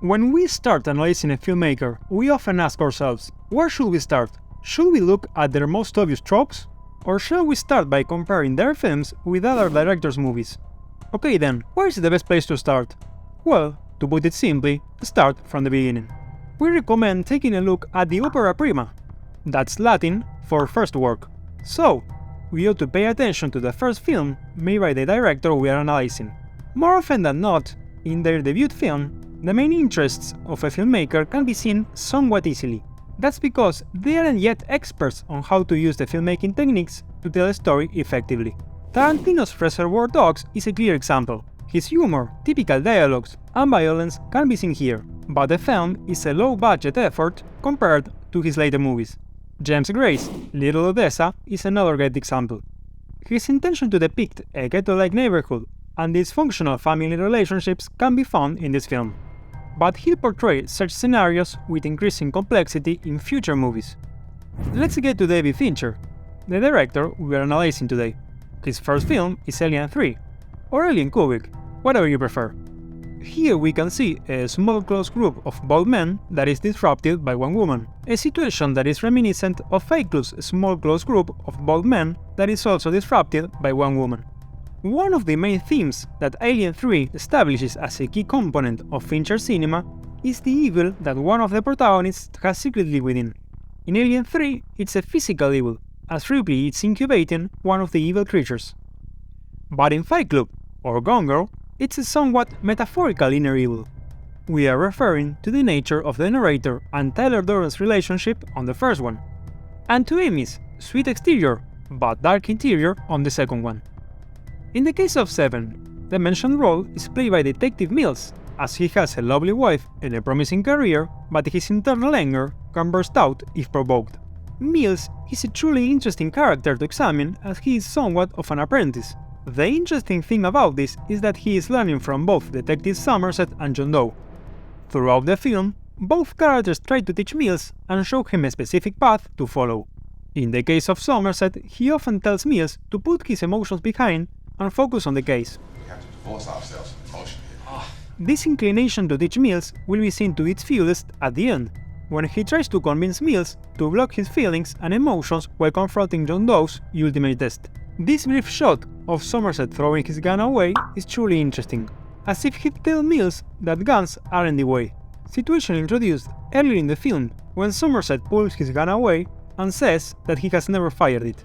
When we start analyzing a filmmaker, we often ask ourselves, where should we start? Should we look at their most obvious tropes? Or shall we start by comparing their films with other directors' movies? Okay then, where is the best place to start? Well, to put it simply, start from the beginning. We recommend taking a look at the opera prima. That's Latin for first work. So, we ought to pay attention to the first film made by the director we are analyzing. More often than not, in their debut film, the main interests of a filmmaker can be seen somewhat easily. That's because they aren't yet experts on how to use the filmmaking techniques to tell a story effectively. Tarantino's Reservoir Dogs is a clear example. His humor, typical dialogues, and violence can be seen here, but the film is a low-budget effort compared to his later movies. James Gray's Little Odessa is another great example. His intention to depict a ghetto-like neighborhood and dysfunctional family relationships can be found in this film. But he'll portray such scenarios with increasing complexity in future movies. Let's get to David Fincher, the director we are analyzing today. His first film is Alien 3, or Alien Cubic, whatever you prefer. Here we can see a small close group of bold men that is disrupted by one woman, a situation that is reminiscent of Faiklu's small close group of bold men that is also disrupted by one woman. One of the main themes that Alien 3 establishes as a key component of Fincher's cinema is the evil that one of the protagonists has secretly within. In Alien 3, it's a physical evil, as Ripley is incubating one of the evil creatures. But in Fight Club, or Gone Girl, it's a somewhat metaphorical inner evil. We are referring to the nature of the narrator and Tyler Durden's relationship on the first one, and to Amy's sweet exterior but dark interior on the second one. In the case of Seven, the mentioned role is played by Detective Mills, as he has a lovely wife and a promising career, but his internal anger can burst out if provoked. Mills is a truly interesting character to examine, as he is somewhat of an apprentice. The interesting thing about this is that he is learning from both Detective Somerset and John Doe. Throughout the film, both characters try to teach Mills and show him a specific path to follow. In the case of Somerset, he often tells Mills to put his emotions behind and focus on the case. We have to divorce ourselves from emotion here. This inclination to teach Mills will be seen to its fullest at the end, when he tries to convince Mills to block his feelings and emotions while confronting John Doe's ultimate test. This brief shot of Somerset throwing his gun away is truly interesting, as if he'd tell Mills that guns aren't the way. Situation introduced earlier in the film, when Somerset pulls his gun away and says that he has never fired it.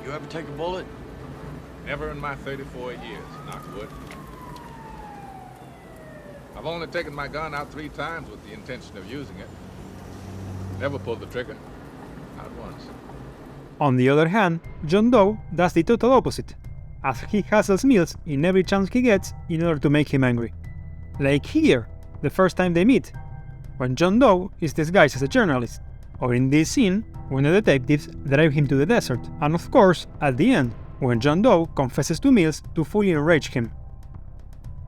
You ever take a bullet? Never in my 34 years, knock wood. I've only taken my gun out 3 times with the intention of using it. Never pulled the trigger. Not once. On the other hand, John Doe does the total opposite, as he hassles Mills in every chance he gets in order to make him angry. Like here, the first time they meet, when John Doe is disguised as a journalist, or in this scene, when the detectives drive him to the desert, and of course, at the end, when John Doe confesses to Mills to fully enrage him.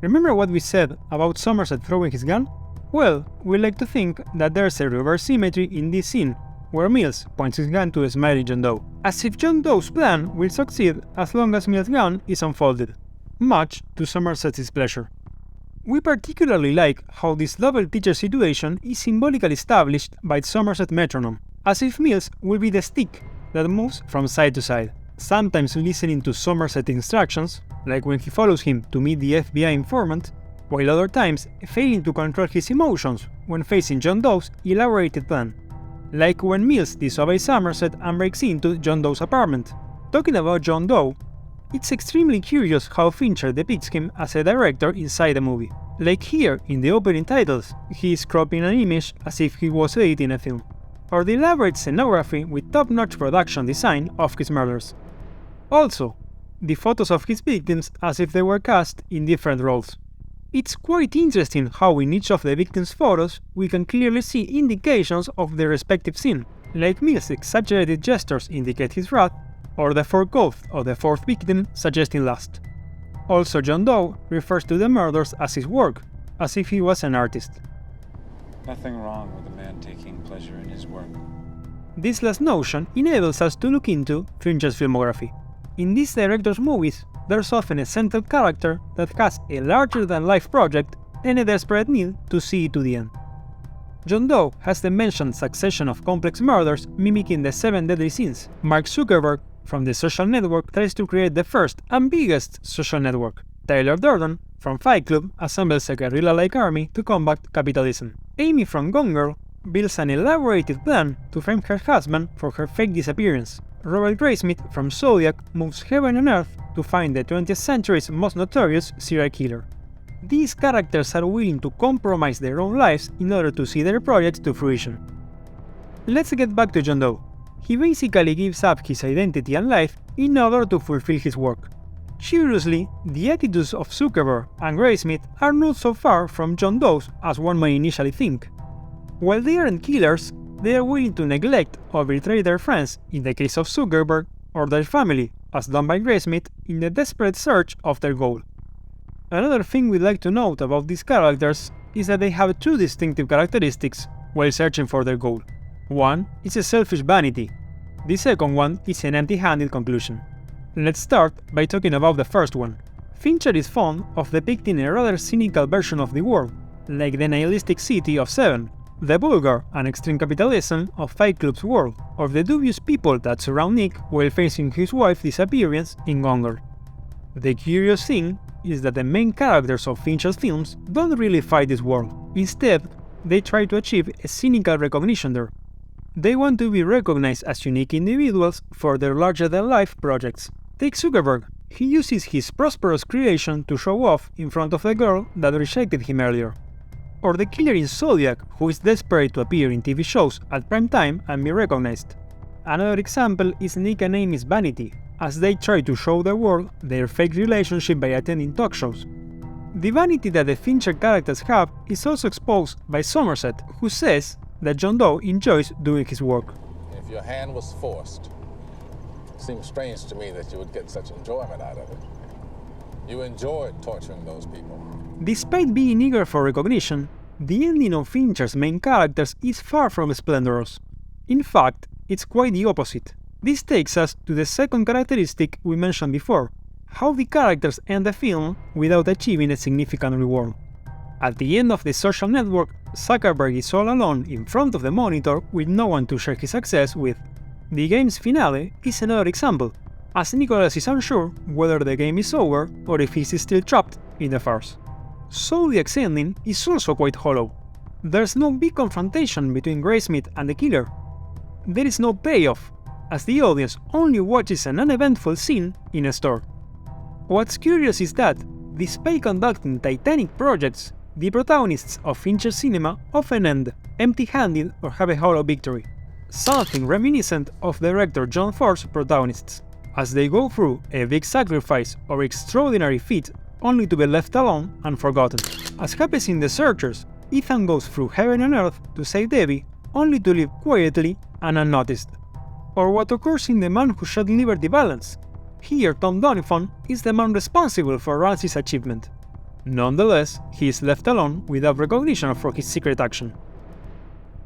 Remember what we said about Somerset throwing his gun? Well, we like to think that there's a reverse symmetry in this scene, where Mills points his gun to a smiling John Doe, as if John Doe's plan will succeed as long as Mills' gun is unfolded, much to Somerset's displeasure. We particularly like how this double teacher situation is symbolically established by Somerset's metronome, as if Mills will be the stick that moves from side to side, sometimes listening to Somerset's instructions, like when he follows him to meet the FBI informant, while other times failing to control his emotions when facing John Doe's elaborated plan, like when Mills disobeys Somerset and breaks into John Doe's apartment. Talking about John Doe, it's extremely curious how Fincher depicts him as a director inside the movie. Like here, in the opening titles, he is cropping an image as if he was editing a film, or the elaborate scenography with top-notch production design of his murders. Also, the photos of his victims as if they were cast in different roles. It's quite interesting how in each of the victims' photos we can clearly see indications of the respective scene, like Mills' exaggerated gestures indicate his wrath, or the forked oath of the fourth victim suggesting lust. Also, John Doe refers to the murders as his work, as if he was an artist. Nothing wrong with a man taking pleasure in his work. This last notion enables us to look into Fincher's filmography. In these director's movies, there's often a central character that has a larger-than-life project and a desperate need to see it to the end. John Doe has the mentioned succession of complex murders mimicking the 7 deadly sins. Mark Zuckerberg, from The Social Network, tries to create the first and biggest social network. Tyler Durden, from Fight Club, assembles a guerrilla-like army to combat capitalism. Amy from Gone Girl builds an elaborated plan to frame her husband for her fake disappearance. Robert Graysmith from Zodiac moves heaven and earth to find the 20th century's most notorious serial killer. These characters are willing to compromise their own lives in order to see their projects to fruition. Let's get back to John Doe. He basically gives up his identity and life in order to fulfill his work. Curiously, the attitudes of Zuckerberg and Graysmith are not so far from John Doe's as one may initially think. While they aren't killers, they are willing to neglect or betray their friends in the case of Zuckerberg, or their family, as done by Graysmith, in the desperate search of their goal. Another thing we'd like to note about these characters is that they have 2 distinctive characteristics while searching for their goal. One is a selfish vanity. The second one is an empty-handed conclusion. Let's start by talking about the first one. Fincher is fond of depicting a rather cynical version of the world, like the nihilistic city of Seven, the vulgar and extreme capitalism of Fight Club's world, or the dubious people that surround Nick while facing his wife's disappearance in Gone Girl. The curious thing is that the main characters of Fincher's films don't really fight this world. Instead, they try to achieve a cynical recognition there. They want to be recognized as unique individuals for their larger-than-life projects. Take Zuckerberg. He uses his prosperous creation to show off in front of the girl that rejected him earlier. Or the killer in Zodiac, who is desperate to appear in TV shows at prime time and be recognized. Another example is Nick and Amy's vanity, as they try to show the world their fake relationship by attending talk shows. The vanity that the Fincher characters have is also exposed by Somerset, who says that John Doe enjoys doing his work. If your hand was forced, it seems strange to me that you would get such enjoyment out of it. You enjoyed torturing those people. Despite being eager for recognition, the ending of Fincher's main characters is far from splendorous. In fact, it's quite the opposite. This takes us to the second characteristic we mentioned before, how the characters end the film without achieving a significant reward. At the end of The Social Network, Zuckerberg is all alone in front of the monitor with no one to share his success with. The game's finale is another example, as Nicholas is unsure whether the game is over or if he's still trapped in the farce. Zodiac's ending is also quite hollow. There's no big confrontation between Graysmith and the killer. There is no payoff, as the audience only watches an uneventful scene in a store. What's curious is that, despite conducting titanic projects, the protagonists of Fincher's cinema often end empty-handed or have a hollow victory, something reminiscent of director John Ford's protagonists, as they go through a big sacrifice or extraordinary feat only to be left alone and forgotten. As happens in The Searchers, Ethan goes through heaven and earth to save Debbie, only to live quietly and unnoticed. Or what occurs in The Man Who Shot Liberty Balance. Here, Tom Donovan is the man responsible for Ramsey's achievement. Nonetheless, he is left alone without recognition for his secret action.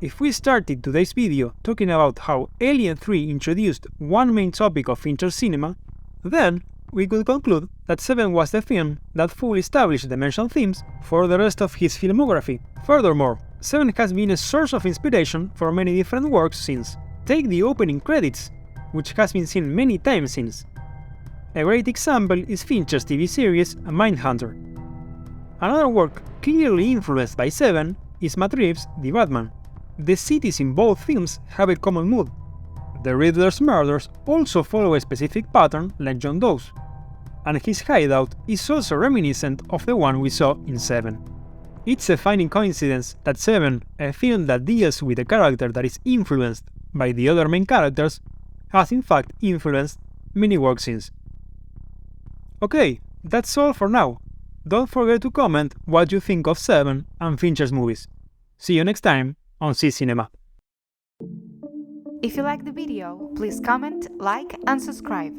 If we started today's video talking about how Alien 3 introduced one main topic of Fincher's cinema, then we could conclude that Seven was the film that fully established the mentioned themes for the rest of his filmography. Furthermore, Seven has been a source of inspiration for many different works since. Take the opening credits, which has been seen many times since. A great example is Fincher's TV series Mindhunter. Another work clearly influenced by Seven is Matt Reeves' The Batman. The cities in both films have a common mood. The Riddler's murders also follow a specific pattern like John Doe's, and his hideout is also reminiscent of the one we saw in Seven. It's a funny coincidence that Seven, a film that deals with a character that is influenced by the other main characters, has in fact influenced many works since. Okay, that's all for now. Don't forget to comment what you think of Seven and Fincher's movies. See you next time on See Cinema. If you like the video, please comment, like and subscribe.